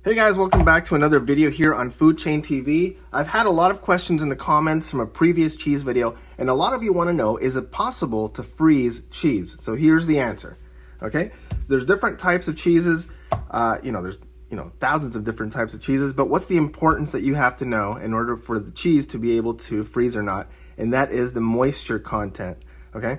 Hey guys, welcome back to another video here on Food Chain TV. I've had a lot of questions in the comments from a previous cheese video, and a lot of you want to know, is it possible to freeze cheese? So here's the answer, okay? There's different types of cheeses, there's thousands of different types of cheeses, but what's the importance that you have to know in order for the cheese to be able to freeze or not? And that is the moisture content, okay?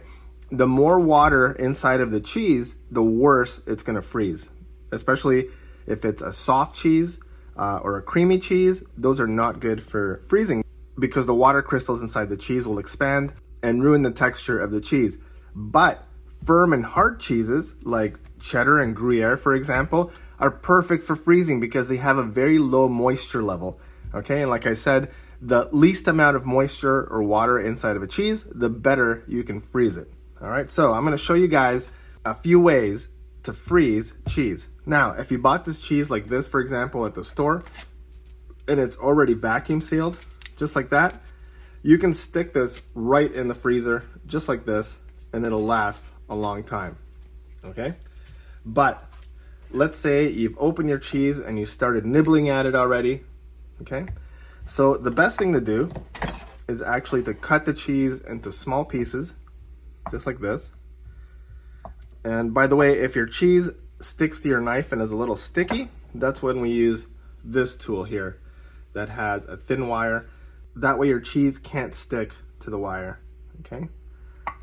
The more water inside of the cheese, the worse it's gonna freeze, especially if it's a soft cheese or a creamy cheese. Those are not good for freezing because the water crystals inside the cheese will expand and ruin the texture of the cheese. But firm and hard cheeses like cheddar and Gruyere, for example, are perfect for freezing because they have a very low moisture level. Okay, and like I said, the least amount of moisture or water inside of a cheese, the better you can freeze it. All right, so I'm gonna show you guys a few ways to freeze cheese. Now, if you bought this cheese like this, for example, at the store, and it's already vacuum sealed, just like that, you can stick this right in the freezer, just like this, and it'll last a long time, okay? But let's say you've opened your cheese and you started nibbling at it already, okay? So the best thing to do is actually to cut the cheese into small pieces, just like this. And by the way, if your cheese sticks to your knife and is a little sticky, that's when we use this tool here that has a thin wire. That way your cheese can't stick to the wire, okay?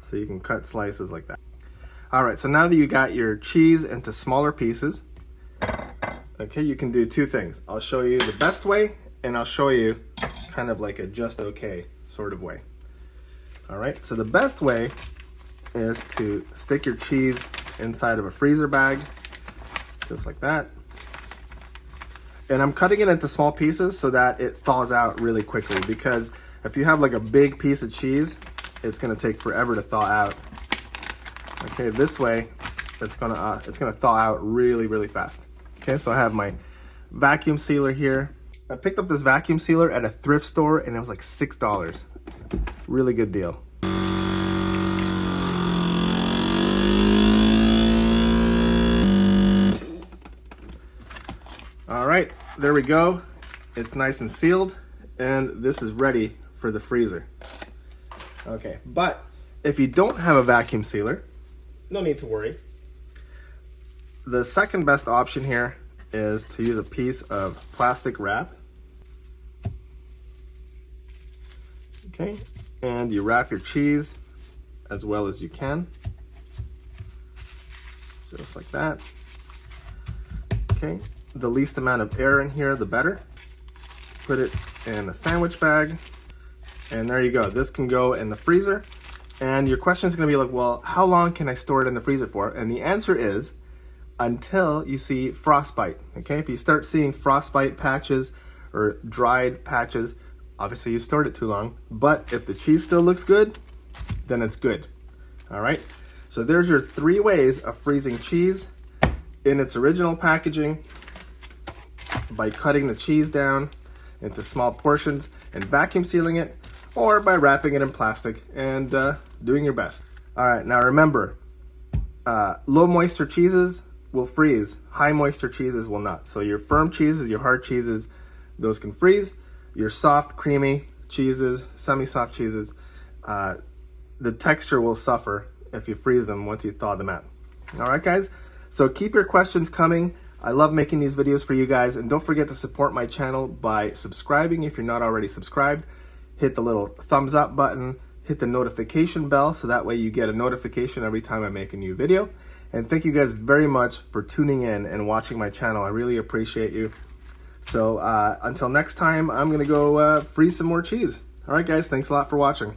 So you can cut slices like that. All right, so now that you got your cheese into smaller pieces, okay, you can do two things. I'll show you the best way, and I'll show you kind of like a just okay sort of way. All right, so the best way is to stick your cheese inside of a freezer bag, just like that. And I'm cutting it into small pieces so that it thaws out really quickly, because if you have like a big piece of cheese, it's gonna take forever to thaw out. Okay, this way, it's gonna thaw out really, really fast. Okay, so I have my vacuum sealer here. I picked up this vacuum sealer at a thrift store and it was like $6. Really good deal. All right, there we go. It's nice and sealed, and this is ready for the freezer. Okay, but if you don't have a vacuum sealer, no need to worry. The second best option here is to use a piece of plastic wrap. Okay, and you wrap your cheese as well as you can. Just like that. Okay. The least amount of air in here, the better. Put it in a sandwich bag, and there you go. This can go in the freezer. And your question is gonna be like, well, how long can I store it in the freezer for? And the answer is until you see frostbite, okay? If you start seeing frostbite patches or dried patches, obviously you stored it too long. But if the cheese still looks good, then it's good, all right? So there's your 3 ways of freezing cheese in its original packaging: by cutting the cheese down into small portions and vacuum sealing it, or by wrapping it in plastic and doing your best. All right, now remember, low moisture cheeses will freeze, high moisture cheeses will not. So your firm cheeses, your hard cheeses, those can freeze. Your soft, creamy cheeses, semi-soft cheeses, the texture will suffer if you freeze them once you thaw them out. All right, guys? So keep your questions coming. I love making these videos for you guys, and don't forget to support my channel by subscribing if you're not already subscribed. Hit the little thumbs up button, hit the notification bell so that way you get a notification every time I make a new video. And thank you guys very much for tuning in and watching my channel. I really appreciate you. So until next time, I'm gonna go freeze some more cheese. All right, guys, thanks a lot for watching.